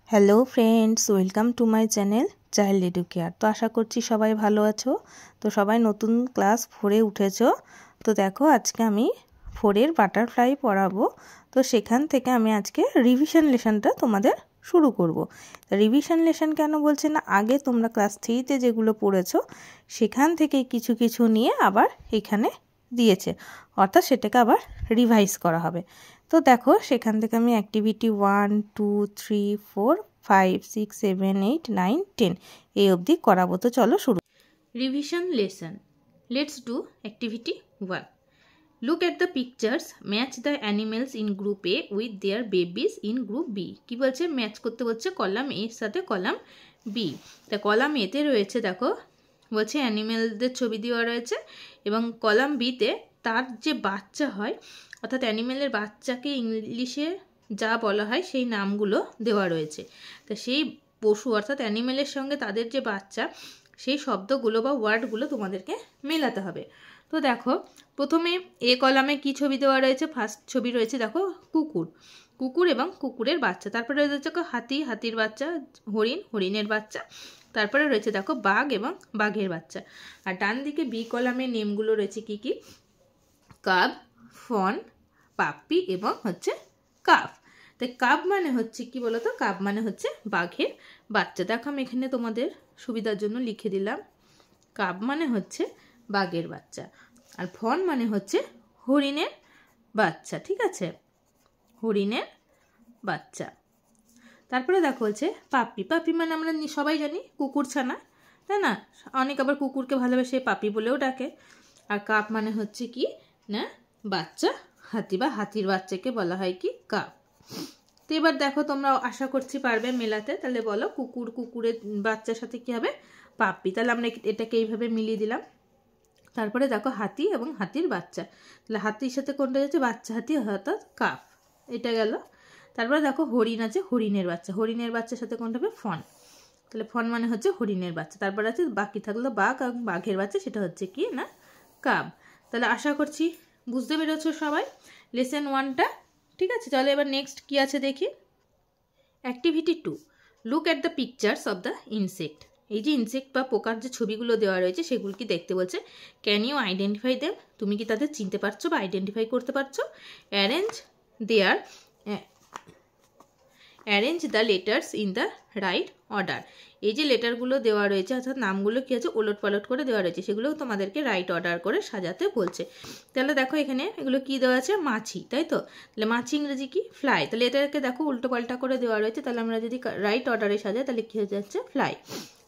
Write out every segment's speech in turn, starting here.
Hello friends, welcome to my channel child edu care. তো আশা করছি সবাই ভালো আছো। তো সবাই নতুন ক্লাস 4-এ উঠেছো। তো দেখো, আজকে আমি 4-এর বাটারফ্লাই পড়াবো। তো সেখান থেকে আমি আজকে রিভিশন লেসনটা তোমাদের শুরু করব। রিভিশন লেসন কেন বলছে না, আগে তোমরা ক্লাস 3-তে যেগুলো পড়েছো সেখান থেকে কিছু কিছু নিয়ে আবার এখানে দিয়েছে, অর্থাৎ সেটাকে আবার রিভাইজ করা হবে। তো দেখো, সেখান থেকে আমি অ্যাক্টিভিটি 1, 2, 3, 4, 5, 6, 7, 8, 9, 10 এই অবধি করাবো। তো চলো শুরু। Revision lesson. Let's do activity 1. Look at the pictures. Match the animals in group A with their babies in group B. কি বলছে? ম্যাচ করতে হচ্ছে কলাম এর সাথে কলাম বি। তা কলাম এতে রয়েছে, দেখো বলছে অ্যানিমেলদের ছবি দেওয়া রয়েছে, এবং কলাম বিতে তার যে বাচ্চা হয়, অর্থাৎ অ্যানিমেলের বাচ্চাকে ইংলিশে যা বলা হয় সেই নামগুলো দেওয়া রয়েছে। তা সেই পশু অর্থাৎ অ্যানিমেলের সঙ্গে তাদের যে বাচ্চা, সেই শব্দগুলো বা ওয়ার্ডগুলো তোমাদেরকে মেলাতে হবে। তো দেখো, প্রথমে এ কলামে কি ছবি দেওয়া রয়েছে? ফার্স্ট ছবি রয়েছে দেখো কুকুর, কুকুর এবং কুকুরের বাচ্চা। তারপরে রয়েছে হাতি, হাতির বাচ্চা, হরিণ, হরিণের বাচ্চা। তারপরে রয়েছে দেখো বাঘ এবং বাঘের বাচ্চা। আর ডান দিকে বি কলামে নেমগুলো রয়েছে কি কি? কাব, ফন, পাপ্পি এবং হচ্ছে কাফ। তাই কাব মানে হচ্ছে কি বলতো? কাব মানে হচ্ছে বাঘের বাচ্চা। দেখো, আমি এখানে তোমাদের সুবিধার জন্য লিখে দিলাম। কাব মানে হচ্ছে বাঘের বাচ্চা, আর ফন মানে হচ্ছে হরিণের বাচ্চা। ঠিক আছে, হরিণের বাচ্চা। তারপরে দেখো হচ্ছে পাপি। পাপি মানে আমরা সবাই জানি কুকুর ছানা, তাই না? অনেক আবার কুকুরকে ভালোবেসে পাপি বলেও ডাকে। আর কাপ মানে হচ্ছে কি না, বাচ্চা হাতি বা হাতির বাচ্চাকে বলা হয় কি কাপ। তো এবার দেখো, তোমরা আশা করছি পারবে মেলাতে। তাহলে বলো, কুকুর কুকুরের বাচ্চার সাথে কি হবে? পাপ্পি। তাহলে আমরা এটাকে এইভাবে মিলিয়ে দিলাম। তারপরে দেখো হাতি এবং হাতির বাচ্চা, তাহলে হাতির সাথে কোনটা যাচ্ছে? বাচ্চা হাতি, অর্থাৎ কাফ, এটা গেল। তারপরে দেখো হরিণ আছে, হরিণের বাচ্চা, হরিণের বাচ্চার সাথে কোনটা হবে? ফন, তাহলে ফন মানে হচ্ছে হরিণের বাচ্চা। তারপরে আছে বাকি থাকলো বাঘ এবং বাঘের বাচ্চা, সেটা হচ্ছে কি না, কাব। তাহলে আশা করছি বুঝতে পেরেছো সবাই লেসন 1টা। ঠিক আছে, চলো এবার নেক্সট কি আছে দেখি। Activity 2. Look at the pictures of the insect. এই যে ইনসেক্ট বা পোকার যে ছবিগুলো দেওয়া রয়েছে সেগুলো কি দেখতে বলছে। Can you identify them? তুমি কি তাদের চিনতে পারছো বা আইডেন্টিফাই করতে পারছো? Arrange the letters in the right order. এই যে লেটারগুলো দেওয়া রয়েছে, অর্থাৎ নামগুলো কি আছে ওলট পালট করে দেওয়া রয়েছে, সেগুলো তোমাদেরকে রাইট অর্ডার করে সাজাতে বলছে। তাহলে দেখো এখানে এগুলো কি দেওয়া আছে? মাছি, তাই তো? তাহলে মাছি ইংরেজি কি? ফ্লাই। তাহলে এটাকে দেখো উল্টো পাল্টা করে দেওয়া রয়েছে, তাহলে আমরা যদি রাইট অর্ডারে সাজাই তাহলে কি হয়ে যাচ্ছে? ফ্লাই।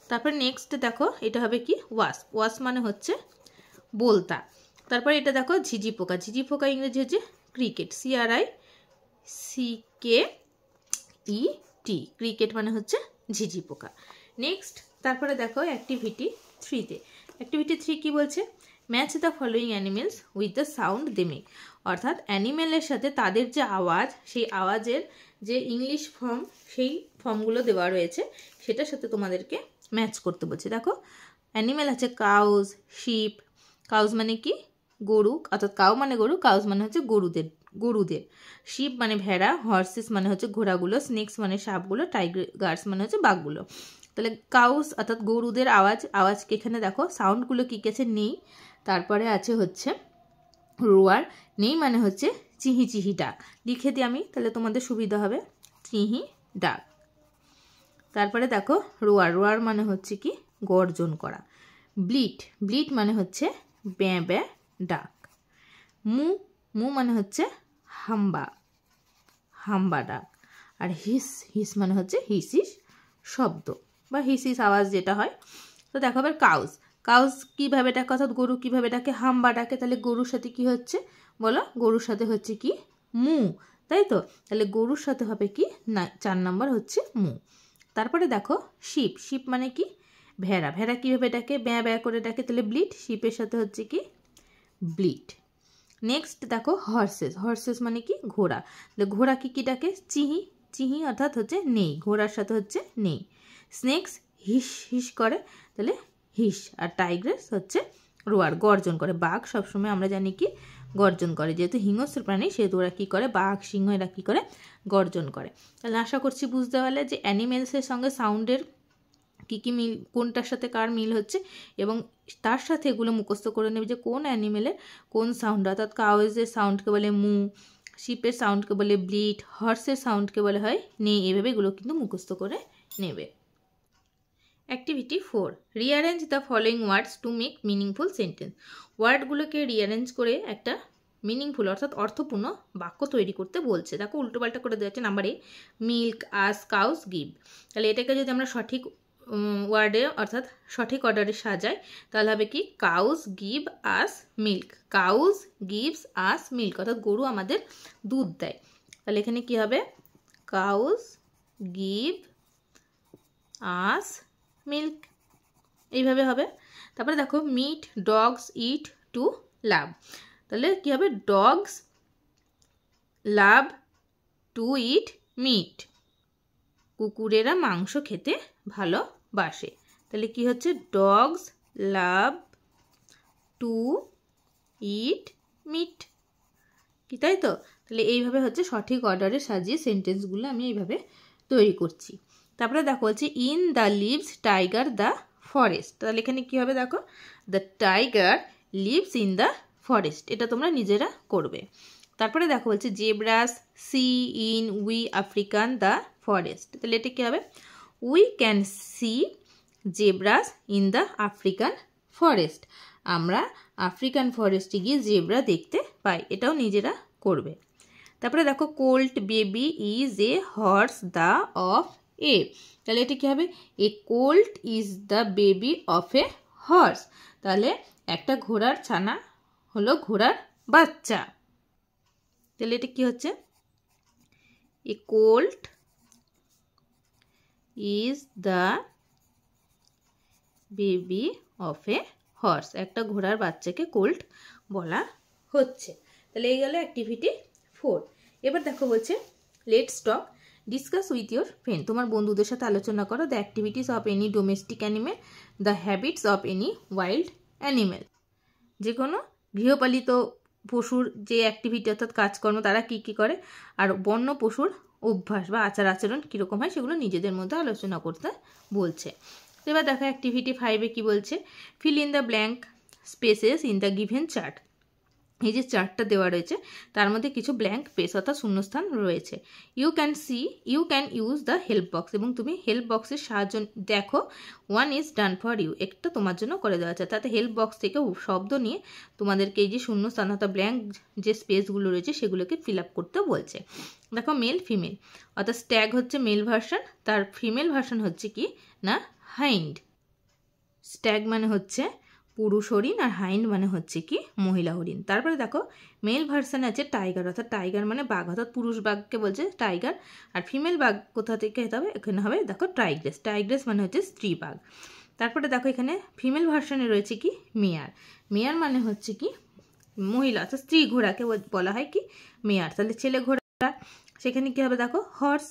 তারপর নেক্সট দেখো, এটা হবে কি? ওয়াস্প। ওয়াস্প মানে হচ্ছে বোলতা। তারপর এটা দেখো ঝিঝি পোকা। ঝিঝি পোকা ইংরেজি হচ্ছে ক্রিকেট, CRICKET, ক্রিকেট মানে হচ্ছে ঝিঝি পোকা। নেক্সট তারপরে দেখো অ্যাক্টিভিটি 3-তে। অ্যাক্টিভিটি 3 কি বলছে? Match the following animals with the sound they make. অর্থাৎ অ্যানিমেলের সাথে তাদের যে আওয়াজ, সেই আওয়াজের যে ইংলিশ ফর্ম, সেই ফর্মগুলো দেওয়া রয়েছে, সেটার সাথে তোমাদেরকে ম্যাচ করতে বলছে। দেখো অ্যানিমেল আছে কাউজ, শিপ। কাউজ মানে কি? গরু, অর্থাৎ কাউ মানে গরু, কাউজ মানে হচ্ছে গরুদের। শিপ মানে ভেড়া, হর্সেস মানে হচ্ছে ঘোড়াগুলো, স্নেকস মানে সাপগুলো, টাইগার্স মানে হচ্ছে বাঘগুলো। তাহলে কাউস অর্থাৎ গরুদের আওয়াজকে এখানে দেখো সাউন্ডগুলো কী আছে? নেই। তারপরে আছে হচ্ছে রোয়ার। নেই মানে হচ্ছে চিহি চিহি ডাক। লিখে দিই আমি, তাহলে তোমাদের সুবিধা হবে। চিহি ডাক। তারপরে দেখো রোয়ার। রোয়ার মানে হচ্ছে কি? গর্জন করা। ব্লিট মানে হচ্ছে ব্যাঁ ব্যাঁ ডাক। মু মানে হচ্ছে হাম্বা ডাক। আর হিস মানে হচ্ছে হিস শব্দ বা হিস আওয়াজ যেটা হয়। তো দেখো আবার কাউজ কীভাবে ডাকে, অর্থাৎ গরু কীভাবে ডাকে? হাম্বা ডাকে। তাহলে গরুর সাথে কি হচ্ছে বলো? গরুর সাথে হচ্ছে কি? মু, তাই তো? তাহলে গরুর সাথে হবে কি না, 4 নম্বর হচ্ছে মু। তারপরে দেখো শিপ মানে কি? ভেড়া। ভেড়া কীভাবে ডাকে? ব্যাঁ ব্যাঁ করে ডাকে, তাহলে ব্লিট। শিপের সাথে হচ্ছে কি? ব্লিট। নেক্সট দেখো হর্সেস মানে কি? ঘোড়া। তাহলে ঘোড়া কি ডাকে? চিহি অর্থাৎ হচ্ছে নেই, ঘোড়ার সাথে হচ্ছে নেই। স্নেকস হিস করে, তাহলে হিস। আর টাইগ্রেস হচ্ছে রোয়ার, গর্জন করে। বাঘ সবসময় আমরা জানি কি? গর্জন করে। যেহেতু হিংস্র প্রাণী সেহেতু ওরা কী করে, বাঘ সিংহ এরা কী করে, গর্জন করে। তাহলে আশা করছি বুঝতে পারলে যে অ্যানিমেলসের সঙ্গে সাউন্ডের কী কী মিল, কোনটার সাথে কার মিল হচ্ছে, এবং তার সাথে এগুলো মুখস্থ করে নেবে যে কোন অ্যানিমেলের কোন সাউন্ড। অর্থাৎ কাউজের সাউন্ডকে বলে মু, শিপের সাউন্ডকে বলে ব্লিট, হর্সের সাউন্ডকে বলে হয় নে। এভাবে এগুলো কিন্তু মুখস্থ করে নেবে। Activity 4, rearrange the following words to make meaningful sentence. ওয়ার্ডগুলোকে রিঅ্যারেঞ্জ করে একটা মিনিংফুল অর্থাৎ অর্থপূর্ণ বাক্য তৈরি করতে বলছে। দেখো উল্টোপাল্টা করে দেওয়া আছে। Number A, milk, us, cows, give. তাহলে এটাকে যদি আমরা সঠিক ওয়ার্ডে অর্থাৎ সঠিক অর্ডারে সাজাই তাহলে হবে কি, cows give us milk. Cows gives us milk, অর্থাৎ গরু আমাদের দুধ দেয়। তাহলে এখানে কি হবে, কাউস গিভ আস মিল্ক, এইভাবে হবে। তারপরে দেখো meat, dogs eat to love. তাহলে কি হবে, dogs love to eat meat. কুকুরেরা মাংস খেতে ভালোবাসে। তাহলে কি হচ্ছে, dogs love to eat meat, কি তাই তো? তাহলে এইভাবে হচ্ছে সঠিক অর্ডারে সাজিয়ে সেন্টেন্সগুলো আমি এইভাবে তৈরি করছি। তারপরে দেখো হচ্ছে in the lives tiger the forest. তাহলে এখানে কী হবে দেখো, the tiger lives in the forest, এটা তোমরা নিজেরা করবে। তারপরে দেখো বলছে zebras see in we African the forest. তাহলে এটা কী হবে, we can see zebras in the African forest. আমরা আফ্রিকান ফরেস্টে গিয়ে জেব্রা দেখতে পাই, এটাও নিজেরা করবে। তারপরে দেখো colt baby is a horse the of a. তাহলে এটা কী হবে, a colt is the baby of a horse. তাহলে একটা ঘোড়ার ছানা হলো ঘোড়ার বাচ্চা। তাহলে এটা কি হচ্ছে, a colt is the baby of a horse. একটা ঘোড়ার বাচ্চাকে কোল্ট বলা হচ্ছে। তাহলে এই গেল অ্যাক্টিভিটি 4। এবার দেখো বলছে let's talk discuss with your friend. তোমার বন্ধুদের সাথে আলোচনা করো the activities of any domestic animal, the habits of any wild animal. যে কোনো গৃহপালিত পশুর যে অ্যাক্টিভিটি অর্থাৎ কাজকর্ম তারা কী কী করে, আর বন্য পশুর অভ্যাস বা আচার আচরণ কীরকম হয় সেগুলো নিজেদের মধ্যে আলোচনা করতে বলছে। এবার দেখো অ্যাক্টিভিটি 5-এ কী বলছে, fill in the blank spaces in the given chart. এই যে চার্টটা দেওয়া রয়েছে তার মধ্যে কিছু ব্ল্যাঙ্ক স্পেস অর্থাৎ শূন্যস্থান রয়েছে। You can use the help box, এবং তুমি হেল্প বক্সের সাহায্য দেখো। One is done for you, একটা তোমার জন্য করে দেওয়া আছে। তাতে হেল্প বক্স থেকে শব্দ নিয়ে তোমাদেরকে এই যে শূন্যস্থান অর্থাৎ ব্ল্যাঙ্ক যে স্পেসগুলো রয়েছে সেগুলোকে ফিল আপ করতে বলছে। দেখো মেল ফিমেল, অর্থাৎ স্ট্যাগ হচ্ছে মেল ভার্সন, তার ফিমেল ভার্সন হচ্ছে কি না হাইন্ড। স্ট্যাগ মানে হচ্ছে পুরুষ হরিণ আর হাইন্ড মানে হচ্ছে কি মহিলা হরিণ। তারপরে দেখো মেল ভার্সন আছে টাইগার, অর্থাৎ টাইগার মানে বাঘ, অর্থাৎ পুরুষ বাঘকে বলছে টাইগার। আর ফিমেল বাঘ কোথা থেকে হতে হবে, এখানে হবে দেখো টাইগ্রেস। টাইগ্রেস মানে হচ্ছে স্ত্রী বাঘ। তারপরে দেখো এখানে ফিমেল ভার্সনে রয়েছে কি মেয়ার। মেয়ার মানে হচ্ছে কি মহিলা, অর্থাৎ স্ত্রী ঘোড়াকে বলা হয় কি মেয়ার। তাহলে ছেলে ঘোড়া, সেখানে কি হবে দেখো হর্স।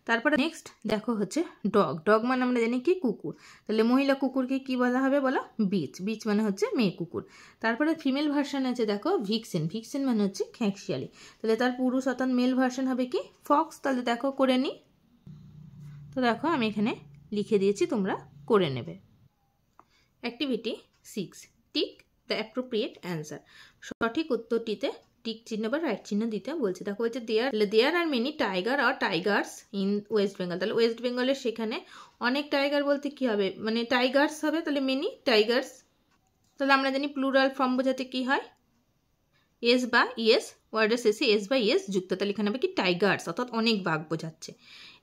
তারপরে নেক্সট দেখো হচ্ছে ডগ। ডগ মানে আমরা জানি কি কুকুর। তাহলে মহিলা কুকুরকে কি বলা হবে বলো, বিচ। বিচ মানে হচ্ছে মেয়ে কুকুর। তারপরে ফিমেল ভার্সন আছে দেখো ভিক্সেন। ভিক্সেন মানে হচ্ছে খ্যাঁকশিয়ালি। তাহলে তার পুরুষ অর্থাৎ মেল ভার্সন হবে কি ফক্স। তাহলে দেখো করে নিই, তো দেখো আমি এখানে লিখে দিয়েছি, তোমরা করে নেবে। Activity 6, tick the appropriate answer. সঠিক উত্তরটিতে টিক চিহ্ন বা রাইট চিহ্ন দিতে বলছে। দেখো বলছে there are many tiger are tigers in West Bengal. তাহলে ওয়েস্ট বেঙ্গলের সেখানে অনেক টাইগার বলতে কি হবে, মানে টাইগার্স হবে। তাহলে মেনি টাইগার্স, তাহলে আমরা জানি প্লুরাল ফর্ম বোঝাতে কি হয়, এস বা ইয়েস, ওয়ার্ডের শেষে এস বা ইয়েস যুক্ত। তাহলে এখানে হবে কি টাইগার্স, অর্থাৎ অনেক বাঘ বোঝাচ্ছে।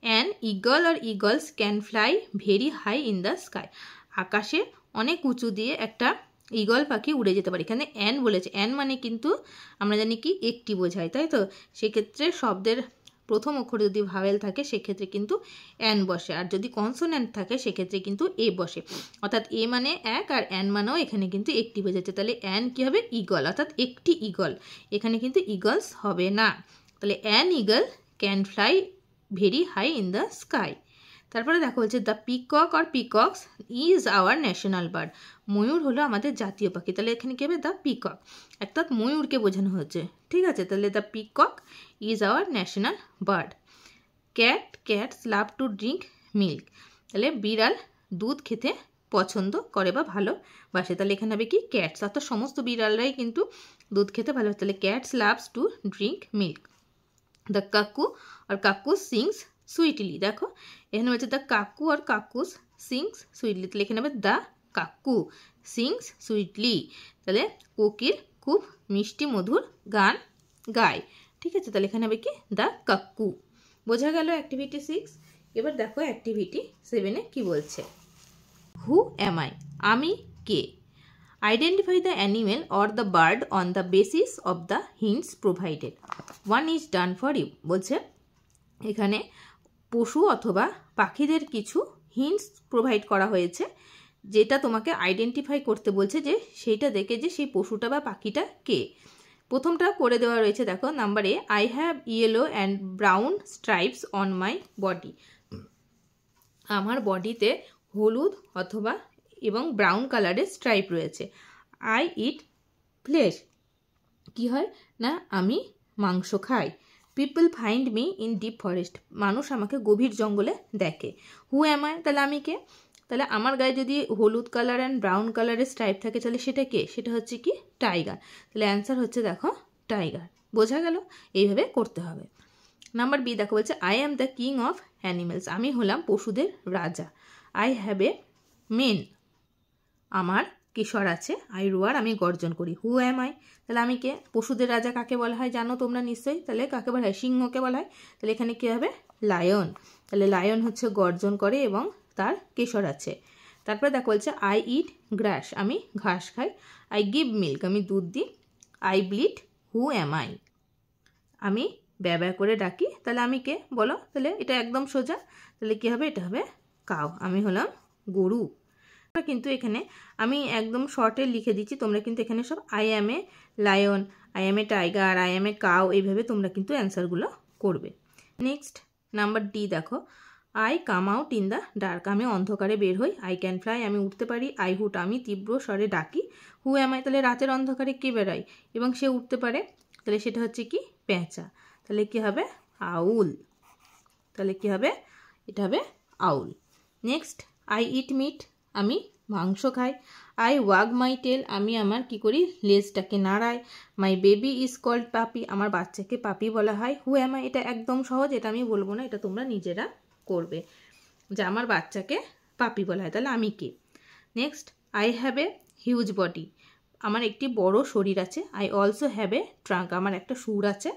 অ্যান ইগল আর eagles can fly very high in the sky. আকাশে অনেক উঁচু দিয়ে একটা ইগল পাখি উড়ে যেতে পারে। এখানে অ্যান বলেছে, অ্যান মানে কিন্তু আমরা জানি কি একটি বোঝায়, তাই তো? সেক্ষেত্রে শব্দের প্রথম অক্ষরে যদি ভাওয়েল থাকে সেক্ষেত্রে কিন্তু অ্যান বসে, আর যদি কনসোনেন্ট থাকে সেক্ষেত্রে কিন্তু এ বসে। অর্থাৎ এ মানে এক আর অ্যান মানেও এখানে কিন্তু একটি বোঝাচ্ছে। তাহলে অ্যান কি হবে ইগল, অর্থাৎ একটি ইগল। এখানে কিন্তু ইগলস হবে না। তাহলে an eagle can fly very high in the sky. তারপরে দেখো বলছে the peacock or peacocks is our national bird. ময়ূর হলো আমাদের জাতীয় পাখি। তাহলে এখানে কী হবে? দ্য পিকক, অর্থাৎ ময়ূরকে বোঝানো হচ্ছে। ঠিক আছে, তাহলে the peacock is our national bird. Cats love to drink milk. তাহলে বিড়াল দুধ খেতে পছন্দ করে বা ভালোবাসে। তাহলে এখানে হবে কি? ক্যাটস, অর্থাৎ সমস্ত বিড়ালরাই কিন্তু দুধ খেতে ভালোবাসে। তাহলে cats loves to drink milk. The cuckoo আর কাকুস সিংস সুইটলি। দেখো এখানে বলছে দ্য কাকু আর কাকুস সিংস সুইটলি। তাহলে এখানে হবে দ্য কাকু সিংস সুইটলি। তাহলে কোকিল খুব মিষ্টি মধুর গান গায়। ঠিক আছে, তাহলে এখানে হবে কি? দ্য কাকু। বোঝা গেল অ্যাক্টিভিটি 6। এবার দেখো অ্যাক্টিভিটি 7-এ কি বলছে। Who am I? আমি কে? Identify the animal or the bird on the basis of the hints provided. 1 is done for you. বলছে এখানে পশু অথবা পাখিদের কিছু হিন্টস প্রোভাইড করা হয়েছে, যেটা তোমাকে আইডেন্টিফাই করতে বলছে যে সেইটা দেখে যে সেই পশুটা বা পাখিটা কে। প্রথমটা করে দেওয়া রয়েছে, দেখো number A, I have yellow and brown stripes on my body. আমার বডিতে হলুদ অথবা এবং ব্রাউন কালারের স্ট্রাইপ রয়েছে। I eat flash. কী হয় না? আমি মাংস খাই। People find me in deep forest. মানুষ আমাকে গভীর জঙ্গলে দেখে। হু অ্যাম আই? তাহলে আমি কে? তাহলে আমার গায়ে যদি হলুদ কালার অ্যান্ড ব্রাউন কালারের স্ট্রাইপ থাকে তাহলে সেটা কে? সেটা হচ্ছে কি? টাইগার। তাহলে অ্যান্সার হচ্ছে দেখো টাইগার। বোঝা গেল? এইভাবে করতে হবে। নাম্বার বি দেখো বলছে I am the king of animals. আমি হলাম পশুদের রাজা। I have a mane. আমার কেশর আছে। I roar. আমি গর্জন করি। Who am I? তাহলে আমি কে? পশুদের রাজা কাকে বলা হয় জানো তোমরা নিশ্চয়ই। তাহলে কাকে বলা হয়? সিংহকে বলা হয়। তাহলে এখানে কী হবে? লায়ন। তাহলে লায়ন হচ্ছে গর্জন করে এবং তার কেশর আছে। তারপরে দেখো বলছে আই ইট গ্রাস। আমি ঘাস খাই। I give milk. আমি দুধ দিই। আই ব্লিট। Who am I? আমি ব্যা করে ডাকি। তাহলে আমি কে বলো? তাহলে এটা একদম সোজা। তাহলে কী হবে? এটা হবে কাউ। আমি হলাম গরু। কিন্তু এখানে আমি একদম শর্টে লিখে দিচ্ছি, তোমরা কিন্তু এখানে সব I am a lion, I am a tiger, I am a cow, এইভাবে তোমরা কিন্তু অ্যান্সারগুলো করবে। নেক্সট নাম্বার ডি দেখো, I come out in the dark. আমি অন্ধকারে বের হই। I can fly. আমি উঠতে পারি। I hoot. আমি তীব্র স্বরে ডাকি। Who am I? তাহলে রাতের অন্ধকারে কে বেরোয় এবং সে উঠতে পারে? তাহলে সেটা হচ্ছে কি? পেঁচা। তাহলে কি হবে? আউল। তাহলে কি হবে? এটা হবে owl. Next I eat meat. আমি মাংস খাই। I wag my tail. আমি আমার কি করি? লেজটাকে নাড়াই। My baby is called puppy. আমার বাচ্চাকে পাপি বলা হয়। Who am I? এটা একদম সহজ, এটা আমি বলবো না, এটা তোমরা নিজেরা করবে যে আমার বাচ্চাকে পাপি বলা হয়। তাহলে আমি কে? Next I have a huge body. আমার একটি বড় শরীর আছে। I also have a trunk. আমার একটা সুর আছে।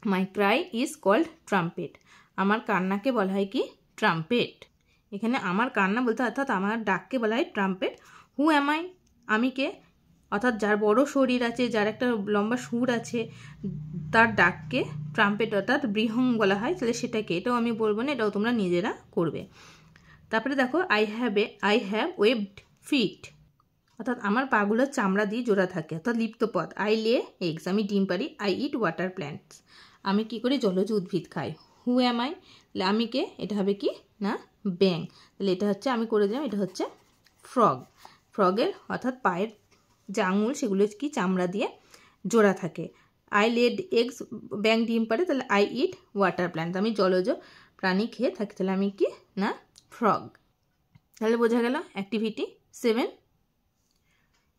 My cry is called trumpet. আমার কান্নাকে বলা হয় কি? ট্রাম্পেট। এখানে আমার কান্না বলতে অর্থাৎ আমার ডাককে বলা হয় ট্রাম্পেট। Who am I? আমি কে? অর্থাৎ যার বড় শরীর আছে, যার একটা লম্বা সুর আছে, তার ডাককে ট্রাম্পেট অর্থাৎ বৃহং বলা হয়। তাহলে সেটাকে, এটাও আমি বলবো না, এটাও তোমরা নিজেরা করবে। তারপরে দেখো আই হ্যাভ ওয়েবড ফিট। অর্থাৎ আমার পাগুলো চামড়া দিয়ে জোড়া থাকে, অর্থাৎ লিপ্ত পদ। আই লে এগস। আমি ডিম পারি। I eat water plants. আমি কি করি? জলজ উদ্ভিদ খাই। হু অ্যাম আই? তাহলে আমি কে? এটা হবে কি না? ব্যাং। তাহলে এটা হচ্ছে, আমি করে দিলাম, এটা হচ্ছে ফ্রগ। ফ্রগের অর্থাৎ পায়ের যে আঙুল সেগুলো কি চামড়া দিয়ে জোড়া থাকে। I lead eggs. ব্যাং ডিম পারে। তাহলে আই ইট ওয়াটার প্ল্যান্ট। আমি জলজ প্রাণী খেয়ে থাকি। তাহলে আমি কি না? ফ্রগ। তাহলে বোঝা গেল অ্যাক্টিভিটি 7।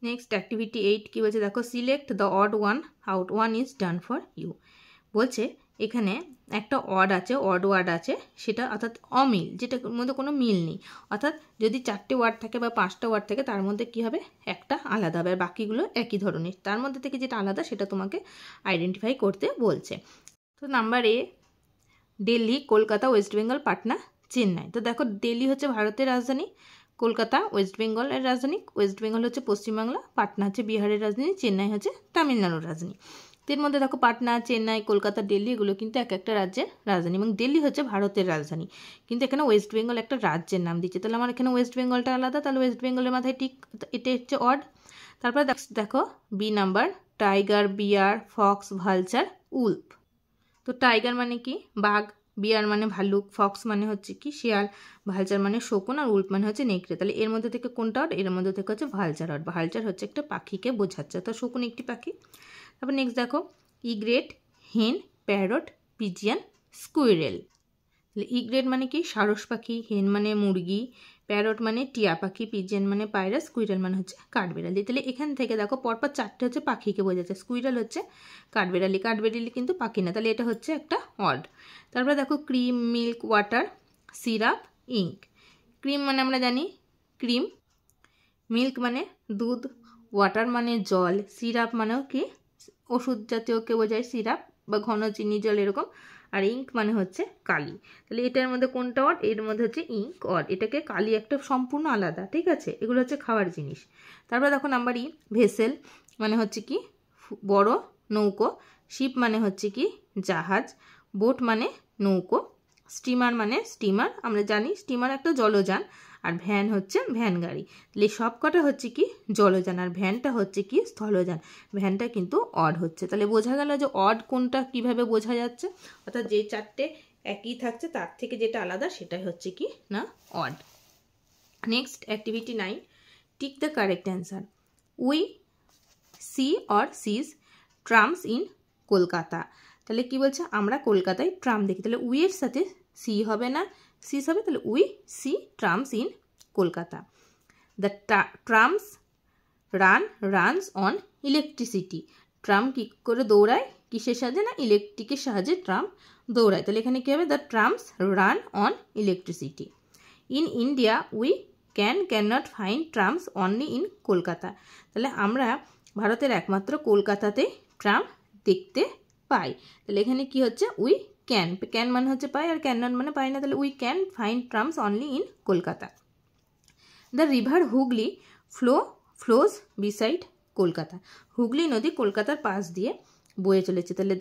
নেক্সট অ্যাক্টিভিটি 8 কি বলছে দেখো, select the odd one out. 1 is done for you. বলছে এখানে একটা অড আছে, অড ওয়ার্ড আছে, সেটা অর্থাৎ অমিল, যেটার মধ্যে কোনো মিল নেই। অর্থাৎ যদি 4টে ওয়ার্ড থাকে বা 5টা ওয়ার্ড থাকে, তার মধ্যে কি হবে? একটা আলাদা হবে, আর বাকিগুলো একই ধরনের। তার মধ্যে থেকে যেটা আলাদা সেটা তোমাকে আইডেন্টিফাই করতে বলছে। তো number A, Delhi, Kolkata, West Bengal, Patna, Chennai. তো দেখো দিল্লি হচ্ছে ভারতের রাজধানী, কলকাতা ওয়েস্ট বেঙ্গলের রাজধানী, ওয়েস্ট বেঙ্গল হচ্ছে পশ্চিমবাংলা, পাটনা হচ্ছে বিহারের রাজধানী, চেন্নাই হচ্ছে তামিলনাড়ুর রাজধানী। এর মধ্যে দেখো পাটনা, চেন্নাই, কলকাতা, দিল্লি এগুলো কিন্তু এক একটা রাজ্যের রাজধানী, এবং দিল্লি হচ্ছে ভারতের রাজধানী। কিন্তু এখানে ওয়েস্ট বেঙ্গল একটা রাজ্যের নাম দিচ্ছে। তাহলে আমার এখানে ওয়েস্ট বেঙ্গলটা আলাদা, তাহলে ওয়েস্ট বেঙ্গলের মাথায় ঠিক, এটা হচ্ছে অড। তারপরে দেখো বি নাম্বার, টাইগার, বিয়ার, ফক্স, ভালচার, উল্ফ। তো টাইগার মানে কি? বাঘ, বিয়ার মানে ভালুক, ফক্স মানে হচ্ছে কি শিয়াল, ভালচার মানে শকুন, আর উল্ফ মানে হচ্ছে নেকড়ে। তাহলে এর মধ্যে থেকে কোনটা অড? এর মধ্যে থেকে হচ্ছে ভালচার অড। ভালচার হচ্ছে একটা পাখিকে বোঝাচ্ছে, তো শকুন একটি পাখি। তারপর নেক্সট দেখো, ইগ্রেট, হেন, প্যারট, পিজিয়ান, স্কুইরেল। তাহলে ইগ্রেট মানে কি? সারস পাখি, হেন মানে মুরগি, প্যারট মানে টিয়া পাখি, পিজিয়ান মানে পায়রা, স্কুইরেল মানে হচ্ছে কাঠবেড়ালি। তাহলে এখান থেকে দেখো পরপর 4টে হচ্ছে পাখিকে বোঝাচ্ছে। স্কুইরেল হচ্ছে কাঠবেড়ালি, কাঠবেড়ালি কিন্তু পাখি না, তাহলে এটা হচ্ছে একটা অড। তারপরে দেখো cream, milk, water, syrup, ink. Cream মানে আমরা জানি ক্রিম, মিল্ক মানে দুধ, ওয়াটার মানে জল, সিরাপ মানেও কি ওষুধ জাতীয়কে বোঝায় সিরাপ বা ঘন চিনি জল এরকম, আর ইঙ্ক মানে হচ্ছে কালি। তাহলে এটার মধ্যে কোনটা অড? এর মধ্যে হচ্ছে ইঙ্ক অড। এটাকে কালি একটা সম্পূর্ণ আলাদা, ঠিক আছে? এগুলো হচ্ছে খাওয়ার জিনিস। তারপর দেখো নাম্বার ই, ভেসেল মানে হচ্ছে কি বড় নৌকো, শিপ মানে হচ্ছে কি জাহাজ, বোট মানে নৌকো, স্টিমার মানে স্টিমার, আমরা জানি স্টিমার একটা জলযান, আর ভ্যান হচ্ছে ভ্যান গাড়ি। তাহলে সব কটা হচ্ছে কি জলযান, আর ভ্যানটা হচ্ছে কি স্থলযান। ভ্যানটা কিন্তু অড হচ্ছে। তাহলে বোঝা গেল যে অড কোনটা কিভাবে বোঝা যাচ্ছে, অর্থাৎ যে 4টে একই থাকছে তার থেকে যেটা আলাদা সেটাই হচ্ছে কি না odd. Next activity 9, tick the correct answer. We see or sees trams in Kolkata. তাহলে কি বলছে? আমরা কলকাতায় ট্রাম দেখি। তাহলে উই এর সাথে সি হবে না, সিজ হবে। তাহলে we see trams in Kolkata. The trams runs on electricity. Tram কী করে দৌড়ায়? কিসের সাহায্যে? না ইলেকট্রিকের সাহায্যে ট্রাম দৌড়ায়। তাহলে এখানে কী হবে? The trams run on electricity. In India we can not find trams only in Kolkata. তাহলে আমরা ভারতের একমাত্র কলকাতাতেই ট্রাম দেখতে পাই। তাহলে এখানে কি হচ্ছে? উই ক্যান মানে হচ্ছে পাই, আর ক্যান নট মানে পাই না। তাহলে we can find trams only in Kolkata. The river Hooghly flows beside Kolkata. Hooghly নদী কলকাতার পাশ দিয়ে বয়ে চলেছে। তাহলে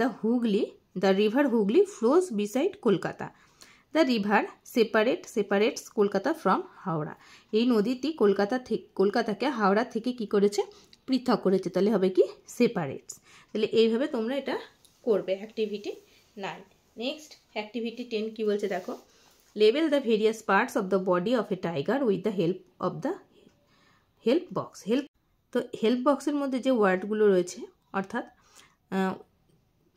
the river Hooghly flows beside Kolkata. The river separates Kolkata from Howrah. এই নদীটি কলকাতাকে হাওড়া থেকে কি করেছে? পৃথক করেছে। তাহলে হবে কি সেপারেটস। তাহলে এইভাবে তোমরা এটা করবে অ্যাক্টিভিটি 9। নেক্সট অ্যাক্টিভিটি 10 কি বলছে দেখো, label the various parts of the body of a tiger with the help of the help box. তো হেল্প বক্সের মধ্যে যে ওয়ার্ডগুলো রয়েছে, অর্থাৎ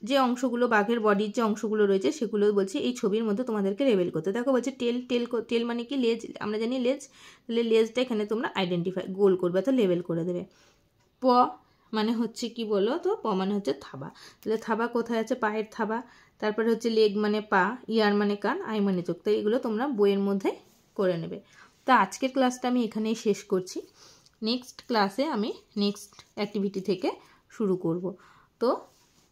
যে অংশগুলো বাঘের বডির যে অংশগুলো রয়েছে সেগুলো বলছি এই ছবির মধ্যে তোমাদেরকে লেবেল করতে। দেখো বলছে টেল মানে কি লেজ, আমরা জানি লেজ। তাহলে লেজটা এখানে তোমরা আইডেন্টিফাই গোল করবে, তো লেবেল করে দেবে। প মানে হচ্ছে কি বলো তো? প মানে হচ্ছে থাবা। তাহলে থাবা কোথায় আছে? পায়ের থাবা। তারপরে হচ্ছে লেগ মানে পা, ইয়ার মানে কান, আই মানে চোখ। তো এগুলো তোমরা বইয়ের মধ্যে করে নেবে। তো আজকের ক্লাসটা আমি এখানেই শেষ করছি। নেক্সট ক্লাসে আমি নেক্সট অ্যাক্টিভিটি থেকে শুরু করব। তো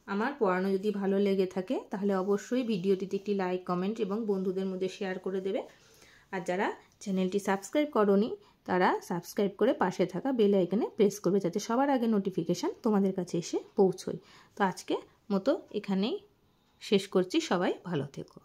আমার পড়ানো যদি ভালো লেগে থাকে তাহলে অবশ্যই ভিডিওটিতে একটি লাইক, কমেন্ট এবং বন্ধুদের মধ্যে শেয়ার করে দেবে। আর যারা চ্যানেলটি সাবস্ক্রাইব করোনি তারা সাবস্ক্রাইব করে পাশে থাকা বেল আইকনে প্রেস করবে, যাতে সবার আগে নোটিফিকেশান তোমাদের কাছে এসে পৌঁছয়। তো আজকে মতো এখানেই শেষ করছি। সবাই ভালো থেকো।